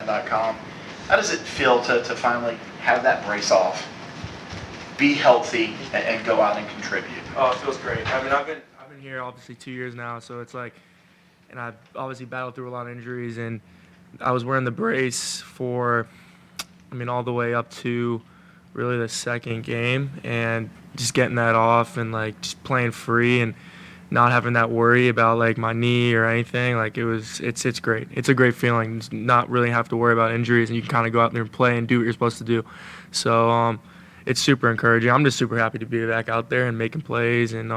TigerNet.com. How does it feel to finally have that brace off, be healthy, and go out and contribute? Oh, it feels great. I mean, I've been here obviously 2 years now, so it's like, and I've obviously battled through a lot of injuries, and I was wearing the brace for, all the way up to really the second game, and just getting that off and like just playing free and not having that worry about like my knee or anything. Like it's great. It's a great feeling. Just not really have to worry about injuries, and you can kind of go out there and play and do what you're supposed to do. So it's super encouraging. I'm just super happy to be back out there and making plays and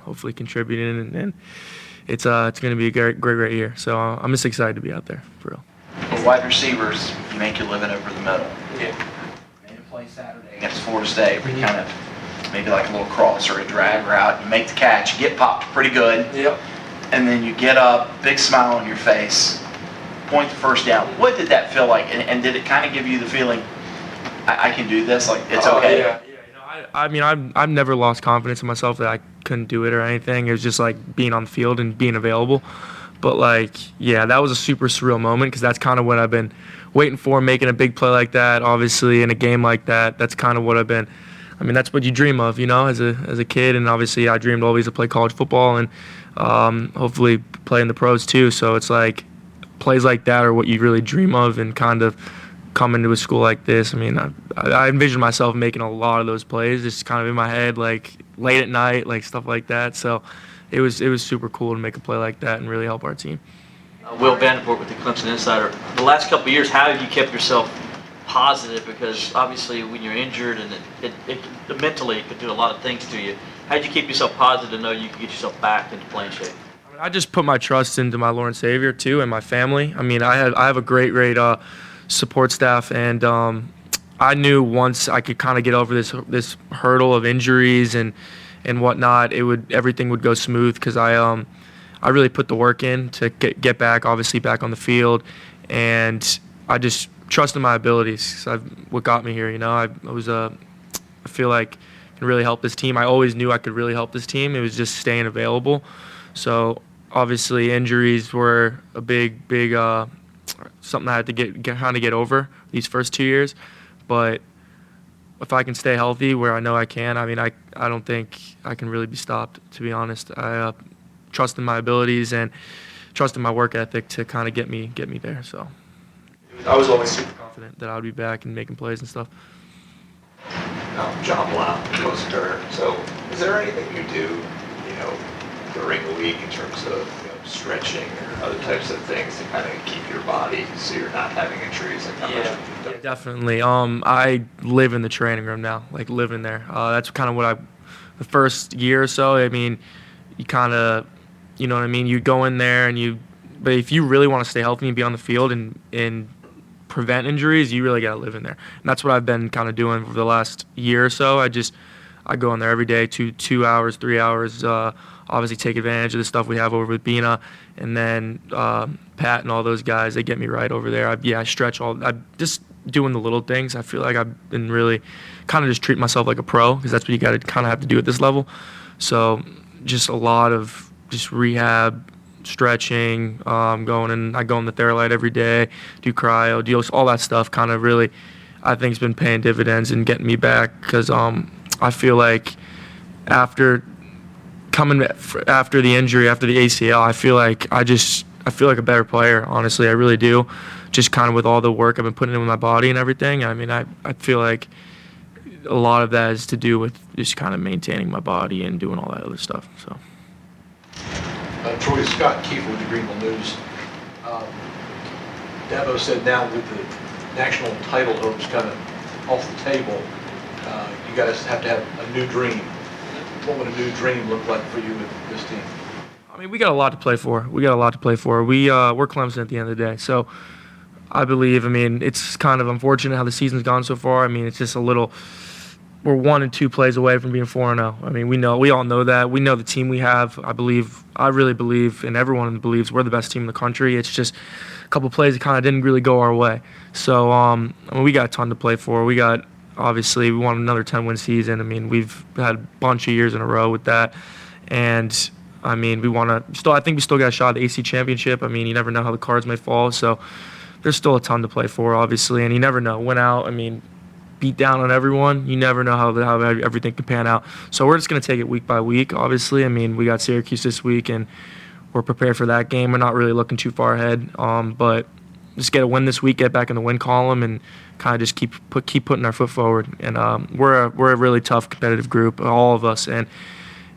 hopefully contributing. And it's going to be a great year. So I'm just excited to be out there for real. For wide receivers, you make your living over the middle. Yeah. Made a play Saturday against Florida State where you kind of maybe like a little cross or a drag route, you make the catch, you get popped pretty good. Yep. And then you get up, big smile on your face, point the first down. What did that feel like? And did it kind of give you the feeling, I can do this, like it's okay? Yeah. I've never lost confidence in myself that I couldn't do it or anything. It was just like being on the field and being available. But like, yeah, that was a super surreal moment because that's kind of what I've been waiting for, making a big play like that, obviously in a game like that. That's kind of what I've been, that's what you dream of, as a kid. And obviously I dreamed always to play college football and hopefully play in the pros too. So it's like plays like that are what you really dream of and kind of come into a school like this. I envisioned myself making a lot of those plays just kind of in my head, like late at night, like stuff like that. So it was super cool to make a play like that and really help our team. Will Vanderpoort with the Clemson Insider. The last couple of years, how have you kept yourself positive? Because obviously when you're injured and it mentally it could do a lot of things to you. How did you keep yourself positive to know you could get yourself back into playing shape? I just put my trust into my Lord and Savior too and my family. I have a great support staff, and I knew once I could kind of get over this hurdle of injuries and whatnot, everything would go smooth because I really put the work in to get back, obviously back on the field, and I just trusted my abilities. What got me here, I feel like I can really help this team. I always knew I could really help this team. It was just staying available. So obviously injuries were a big something I had to get over these first 2 years, but if I can stay healthy where I know I can, I don't think I can really be stopped, to be honest. I trust in my abilities and trust in my work ethic to kind of get me there. So I was always super confident that I would be back and making plays and stuff. John Blount was hurt. So is there anything you do, during the week in terms of stretching or other types of things to kind of keep your body so you're not having injuries? Yeah, definitely. I live in the training room now, like living there. That's kind of what the first year or so, you kind of, you go in there but if you really want to stay healthy and be on the field and prevent injuries, you really got to live in there. And that's what I've been kind of doing for the last year or so. I go in there every day, 2 hours, 3 hours, obviously take advantage of the stuff we have over with Bina, and then Pat and all those guys, they get me right over there. I stretch I'm just doing the little things. I feel like I've been really kind of just treating myself like a pro because that's what you got to kind of have to do at this level. So just a lot of just rehab, stretching, I go in the Theralite every day, do cryo, deals, all that stuff kind of really I think has been paying dividends and getting me back because I feel like after the injury, after the ACL, I feel like a better player, honestly. I really do. Just kind of with all the work I've been putting in with my body and everything. I feel like a lot of that is to do with just kind of maintaining my body and doing all that other stuff. So. Troy, Scott Kiefer with the Greenville News. Dabo said now with the national title hopes kind of off the table, you guys have to have a new dream. What would a new dream look like for you with this team? We got a lot to play for. We're Clemson at the end of the day. So I believe, it's kind of unfortunate how the season's gone so far. It's just a little, we're 1 and 2 plays away from being 4-0. We all know that. We know the team we have. I really believe, and everyone believes we're the best team in the country. It's just a couple plays that kind of didn't really go our way. So, we got a ton to play for. Obviously, we want another 10-win season. We've had a bunch of years in a row with that. And, we want to – I think we still got a shot at the AC championship. You never know how the cards may fall. So, there's still a ton to play for, obviously, and you never know. Went out, I mean, beat down on everyone. You never know how everything can pan out. So we're just going to take it week by week, obviously. I mean, we got Syracuse this week, and we're prepared for that game. We're not really looking too far ahead, but just get a win this week, get back in the win column, and kind of just keep putting our foot forward. And we're a really tough, competitive group, all of us, and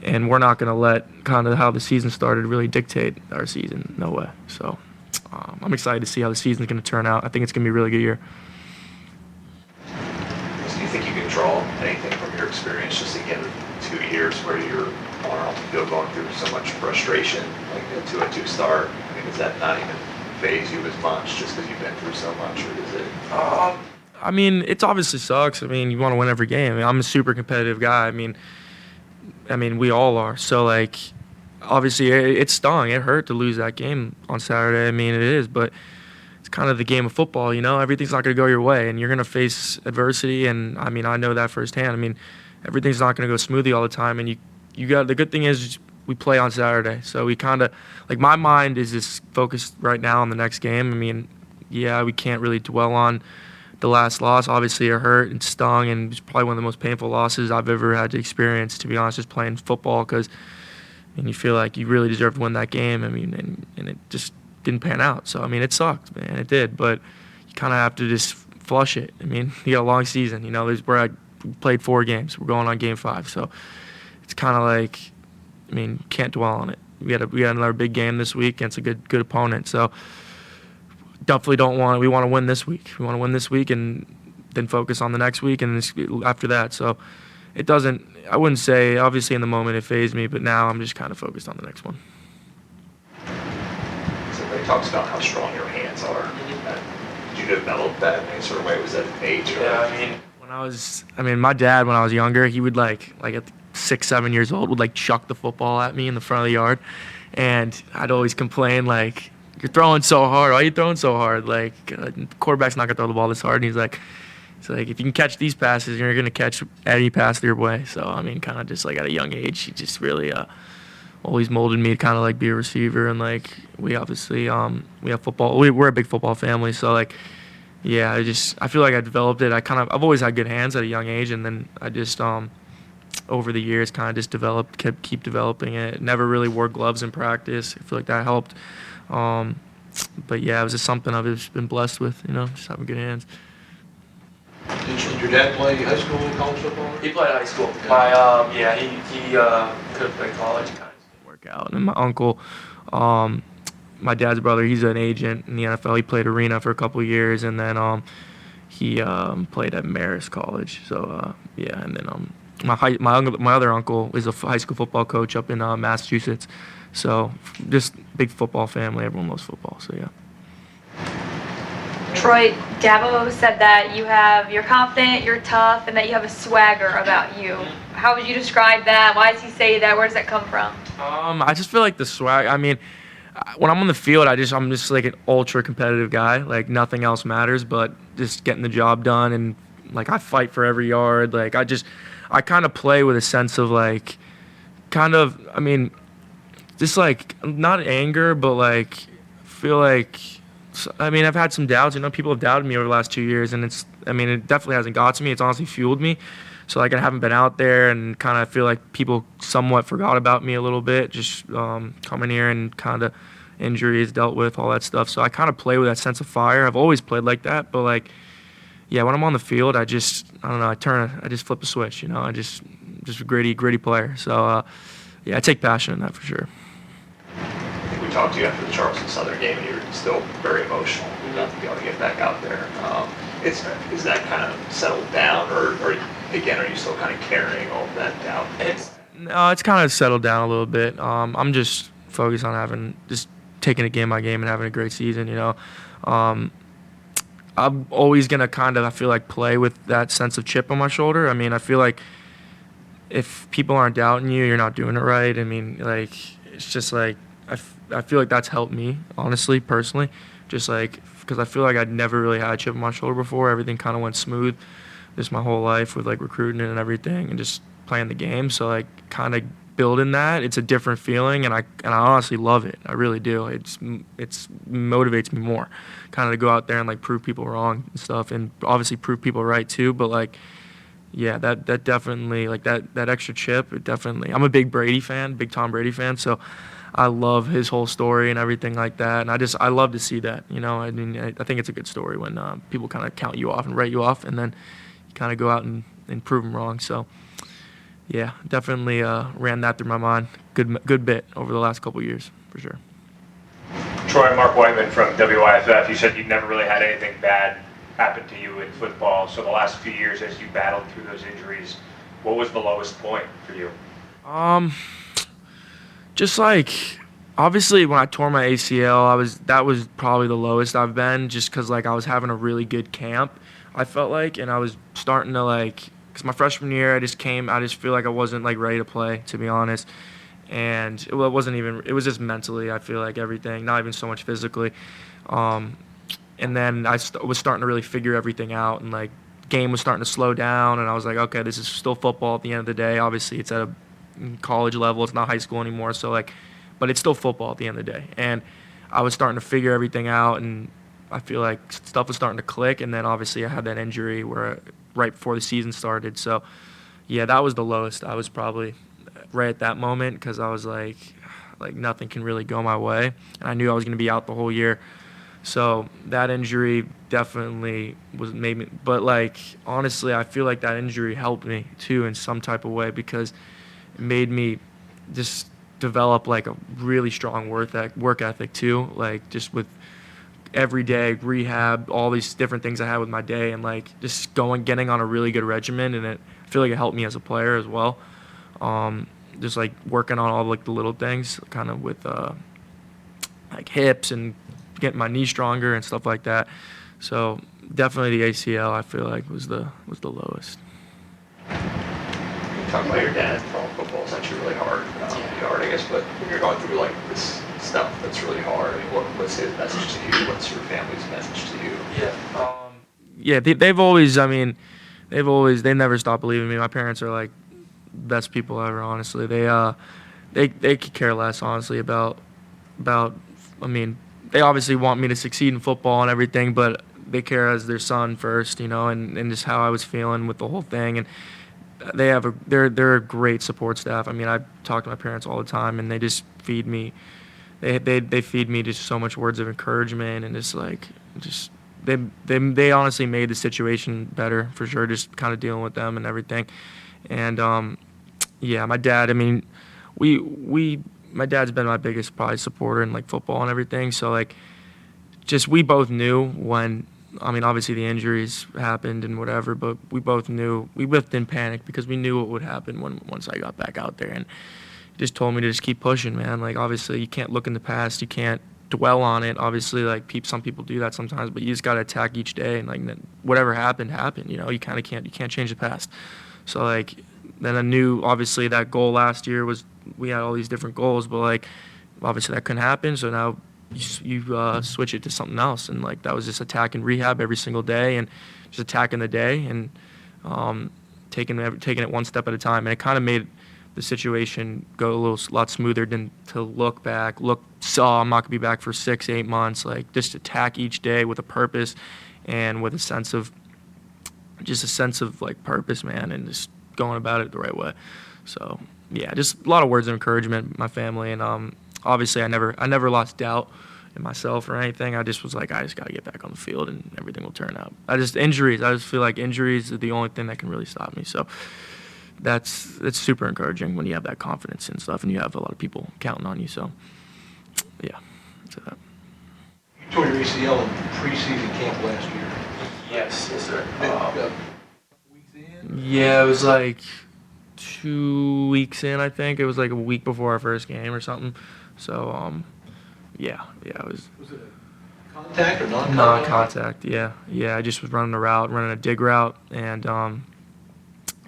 we're not going to let kind of how the season started really dictate our season. No way. So I'm excited to see how the season's going to turn out. I think it's going to be a really good year. Do you think you can draw anything from your experience just again 2 years where you're on off the field going through so much frustration, like a 2-2 start? I mean, does that not even phase you as much just because you've been through so much, or does it? I mean, it obviously sucks. I mean, you want to win every game. I mean, I'm a super competitive guy. I mean, we all are. So, like, obviously, it stung. It hurt to lose that game on Saturday. I mean, it is, but it's kind of the game of football, you know? Everything's not going to go your way, and you're going to face adversity, and, I mean, I know that firsthand. I mean, everything's not going to go smoothly all the time, and you got the good thing is we play on Saturday. So we kind of, like, my mind is just focused right now on the next game. I mean, yeah, we can't really dwell on the last loss. Obviously, it hurt and stung, and it's probably one of the most painful losses I've ever had to experience, to be honest, just playing football, because you feel like you really deserve to win that game. I mean, and it just didn't pan out. So, I mean, it sucked, man. It did. But you kind of have to just flush it. I mean, you got a long season. You know, we played 4 games. We're going on game 5. So it's kind of like, I mean, can't dwell on it. We got another big game this week against a good opponent. So definitely we want to win this week. We want to win this week and then focus on the next week and after that. So I wouldn't say, obviously in the moment it fazed me, but now I'm just kind of focused on the next one. So everybody talks about how strong your hands are. Did you develop that in any sort of way? Was that an age? Yeah, I mean, my dad, when I was younger, he would like at 6, 7 years old, would like chuck the football at me in the front of the yard, and I'd always complain like, "You're throwing so hard. Why are you throwing so hard? Like, quarterback's not gonna throw the ball this hard." And he's like, if you can catch these passes, you're gonna catch any pass your way. So I mean, kind of just like at a young age, he just really always molded me to kind of like be a receiver. And like we obviously we have football. We're a big football family, so like. Yeah, I feel like I developed it. I've always had good hands at a young age, and then I just over the years kind of just keep developing it. Never really wore gloves in practice. I feel like that helped. But yeah, it was just something I've just been blessed with, you know, just having good hands. Did your dad play high school and college football? He played high school. He could have played college. Kind of didn't work out. And my uncle, my dad's brother, he's an agent in the NFL. He played arena for a couple of years, and then he played at Marist College. So and then my other uncle is a high school football coach up in Massachusetts. So just big football family. Everyone loves football. So yeah. Troy, Dabo said that you're confident, you're tough, and that you have a swagger about you. How would you describe that? Why does he say that? Where does that come from? I just feel like the swag. I mean, when I'm on the field, I'm just like an ultra competitive guy. Like nothing else matters but just getting the job done, and like I fight for every yard. Like I kind of play with a sense of like, I mean, just like not anger, but like feel like. I mean, I've had some doubts. You know, people have doubted me over the last 2 years, and it definitely hasn't got to me. It's honestly fueled me. So, like, I haven't been out there, and kind of feel like people somewhat forgot about me a little bit, just coming here and kind of injuries dealt with, all that stuff. So I kind of play with that sense of fire. I've always played like that, but, like, yeah, when I'm on the field, I just flip a switch, you know. I just a gritty player. So, yeah, I take passion in that for sure. We talked to you after the Charleston Southern game, and you were still very emotional not to be able to get back out there. Is that kind of settled down, or again, are you still kind of carrying all of that doubt? It's kind of settled down a little bit. I'm just focused on just taking it game by game and having a great season, you know. I'm always going to I feel like, play with that sense of chip on my shoulder. I mean, I feel like if people aren't doubting you, you're not doing it right. I mean, like, it's just like, I feel like that's helped me, honestly, personally. Just like, because I feel like I'd never really had a chip on my shoulder before. Everything kind of went smooth just my whole life with like recruiting and everything and just playing the game. So like kind of building that, it's a different feeling, and I honestly love it. I really do. It's motivates me more, kind of to go out there and like prove people wrong and stuff, and obviously prove people right too. But like, yeah, that definitely, like that extra chip, it definitely. I'm a big Brady fan, big Tom Brady fan, so I love his whole story and everything like that, and I love to see that. You know, I mean, I think it's a good story when people kind of count you off and write you off, and then you kind of go out and prove them wrong. So. Yeah, definitely ran that through my mind. Good bit over the last couple of years, for sure. Troy, Mark Whiteman from WIFF. You said you've never really had anything bad happen to you in football. So the last few years, as you battled through those injuries, what was the lowest point for you? Just like obviously when I tore my ACL, that was probably the lowest I've been, just because like I was having a really good camp, I felt like, and I was starting to like. Because my freshman year, I just feel like I wasn't like ready to play, to be honest. And it was just mentally, I feel like everything, not even so much physically. And then I was starting to really figure everything out, and like game was starting to slow down, and I was like, okay, this is still football at the end of the day. Obviously, it's at a college level, it's not high school anymore, so like, but it's still football at the end of the day. And I was starting to figure everything out, and I feel like stuff was starting to click, and then obviously I had that injury right before the season started. So, yeah, that was the lowest. I was probably right at that moment because I was like nothing can really go my way, and I knew I was going to be out the whole year. So that injury definitely made me. But like honestly, I feel like that injury helped me too in some type of way because it made me just develop like a really strong work ethic too. Like just with every day rehab, all these different things I had with my day, and like just getting on a really good regimen, and I feel like it helped me as a player as well. Just like working on all like the little things, kind of with like hips and getting my knee stronger and stuff like that. So definitely the ACL, I feel like was the lowest. You talk about your dad. Football is actually really hard. I guess, but when you're going through like this stuff that's really hard, I mean, what's his message to you? What's your family's message to you? They never stop believing in me. My parents are like best people ever. Honestly, they could care less honestly about. I mean, they obviously want me to succeed in football and everything, but they care as their son first, you know, and just how I was feeling with the whole thing. And they're a great support staff. I mean, I talk to my parents all the time, and they just feed me. They feed me just so much words of encouragement, and they honestly made the situation better for sure. Just kind of dealing with them and everything, and yeah, my dad. I mean, my dad's been my biggest probably supporter in like football and everything. So like, just we both knew when. I mean, obviously the injuries happened and whatever, but we both didn't panic because we knew what would happen once I got back out there, and he just told me to just keep pushing, man. Like obviously you can't look in the past, you can't dwell on it. Obviously, like some people do that sometimes, but you just got to attack each day, and like whatever happened. You know, you can't change the past. So like then I knew obviously that goal last year was we had all these different goals, but like obviously that couldn't happen. So now you switch it to something else, and like that was just attacking rehab every single day and just attacking the day and taking it one step at a time, and it kind of made the situation go a lot smoother than to look back. I'm not gonna be back for 6-8 months. Like just attack each day with a purpose and with a sense of like purpose, man, and just going about it the right way. So yeah, just a lot of words of encouragement, my family, and obviously I never lost doubt in myself or anything. I just was like, I just got to get back on the field and everything will turn out. I just feel like injuries are the only thing that can really stop me. So it's super encouraging when you have that confidence and stuff, and you have a lot of people counting on you. So yeah, that's that. You tore your ACL in preseason camp last year. Yes, sir. Weeks in? Yeah, it was like 2 weeks in, I think. It was like a week before our first game or something. So, yeah, it was. Was it a contact or non-contact? Non-contact, yeah. I just was running a dig route, and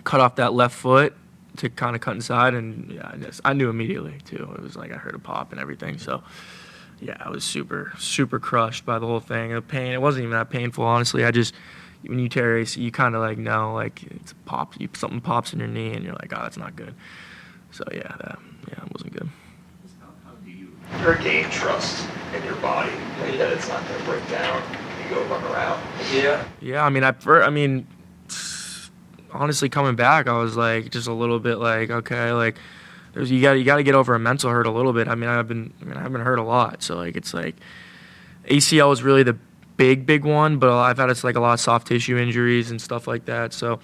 cut off that left foot to kind of cut inside, and yeah, I knew immediately too. It was like I heard a pop and everything. So, yeah, I was super, super crushed by the whole thing. The pain, it wasn't even that painful, honestly. When you tear AC, you kind of like know, like it's a pop, something pops in your knee, and you're like, oh, that's not good. So yeah, it wasn't good. How do you regain trust in your body, like that it's not going to break down and you go run around? Yeah, I mean, honestly, coming back, I was like just a little bit like, okay, like you got to get over a mental hurt a little bit. I mean, I've been hurt a lot, so like it's like ACL is really the big one, but I've had like a lot of soft tissue injuries and stuff like that. So,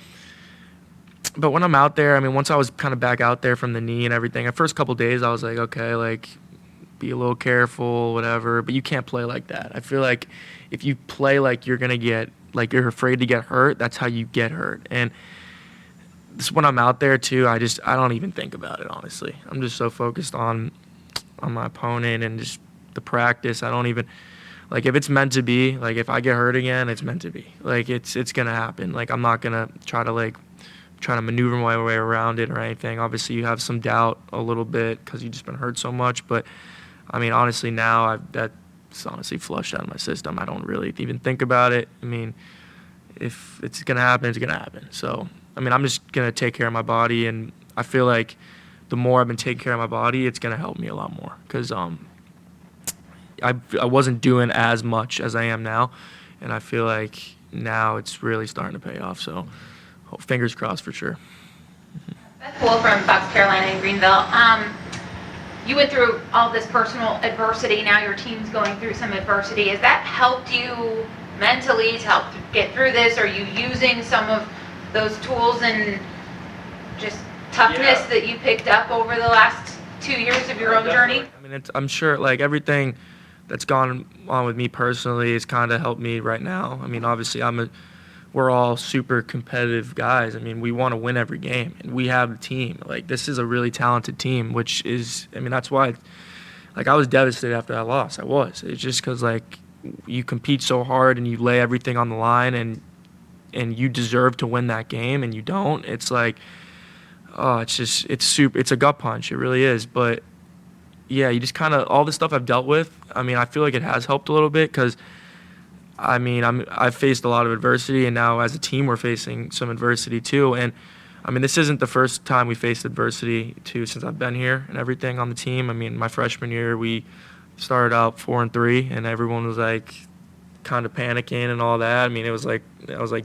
but when I'm out there, I mean, once I was kind of back out there from the knee and everything, the first couple days I was like, okay, like be a little careful, whatever. But you can't play like that. I feel like if you play like you're gonna get, like you're afraid to get hurt, that's how you get hurt. And this, when I'm out there too, I don't even think about it, honestly. I'm just so focused on my opponent and just the practice. I don't even, like, if it's meant to be, like if I get hurt again, it's meant to be. Like it's gonna happen. Like I'm not gonna try to maneuver my way around it or anything. Obviously, you have some doubt a little bit because you've just been hurt so much. But I mean, honestly, now that's honestly flushed out of my system. I don't really even think about it. I mean, if it's gonna happen, it's gonna happen. So I mean, I'm just gonna take care of my body, and I feel like the more I've been taking care of my body, it's gonna help me a lot more because I wasn't doing as much as I am now, and I feel like now it's really starting to pay off. So fingers crossed for sure. Beth Poole from Fox Carolina in Greenville. You went through all this personal adversity. Now your team's going through some adversity. Has that helped you mentally to help get through this? Are you using some of those tools and just toughness that you picked up over the last 2 years of your own journey? I mean, I'm sure like everything that's gone on with me personally has kind of helped me right now. I mean, obviously we're all super competitive guys. I mean, we want to win every game, and we have the team. Like, this is a really talented team, which is, I mean, that's why, like, I was devastated after that loss. I was. It's just because, like, you compete so hard and you lay everything on the line, and you deserve to win that game, and you don't. It's like, oh, it's a gut punch. It really is. But, yeah, you just kind of, all the stuff I've dealt with, I mean, I feel like it has helped a little bit because, I mean, I've faced a lot of adversity, and now as a team we're facing some adversity too. And I mean, this isn't the first time we faced adversity too since I've been here and everything on the team. I mean, my freshman year we started out 4-3, and everyone was like kind of panicking and all that. I mean, I was like,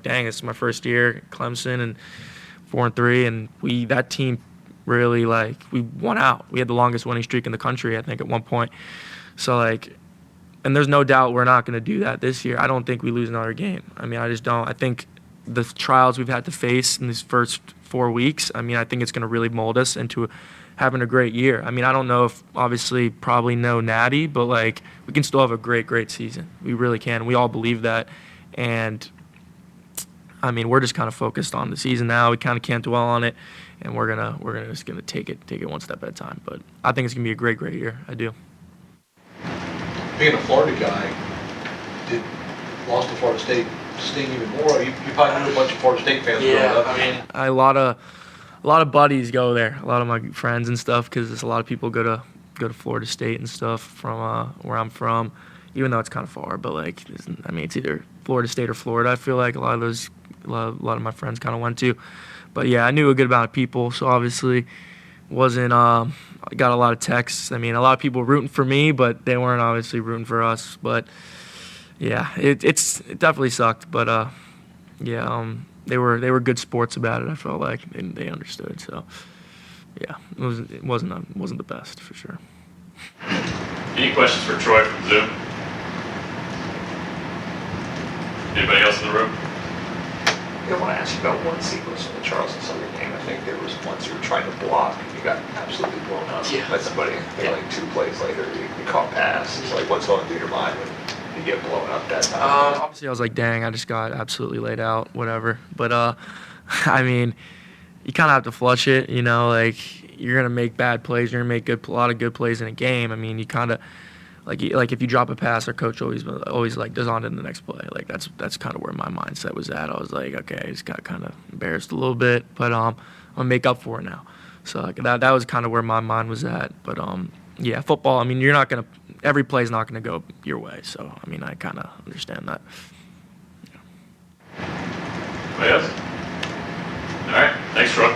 dang, this is my first year at Clemson and 4-3, and that team really, like, we won out. We had the longest winning streak in the country, I think, at one point. So like. And there's no doubt we're not going to do that this year. I don't think we lose another game. I mean, I just don't. I think the trials we've had to face in these first 4 weeks, I mean, I think it's going to really mold us into having a great year. I mean, I don't know if, obviously, probably no natty, but, like, we can still have a great season. We really can. We all believe that. And, I mean, we're just kind of focused on the season now. We kind of can't dwell on it, and we're just gonna take it one step at a time. But I think it's going to be a great year. I do. Being a Florida guy, did loss to Florida State sting even more? You probably knew a bunch of Florida State fans growing up. I mean, a lot of buddies go there. A lot of my friends and stuff, because there's a lot of people go to Florida State and stuff from where I'm from, even though it's kind of far. But like, I mean, it's either Florida State or Florida. I feel like a lot of my friends kind of went to. But yeah, I knew a good amount of people, so obviously wasn't. I got a lot of texts. I mean, a lot of people rooting for me, but they weren't obviously rooting for us. But yeah, it definitely sucked. But they were good sports about it. I felt like they understood. So yeah, it wasn't the best for sure. Any questions for Troy from Zoom? Anybody else in the room? I want to ask you about one sequence in the Charleston Southern game. I think there was once you were trying to block, and you got absolutely blown up by somebody. Like 2 plays later, you caught pass. It's like, what's going through your mind when you get blown up that time? Obviously, I was like, dang, I just got absolutely laid out, whatever. But I mean, you kind of have to flush it, you know. Like, you're gonna make bad plays, you're gonna make a lot of good plays in a game. I mean, you kind of. Like if you drop a pass, our coach always like does on to the next play. Like that's kind of where my mindset was at. I was like, okay, I just got kind of embarrassed a little bit, but I'm gonna make up for it now. So like that was kind of where my mind was at. But yeah, football. I mean, every play's not gonna go your way. So I mean, I kind of understand that. Anybody else? All right, thanks, Troy.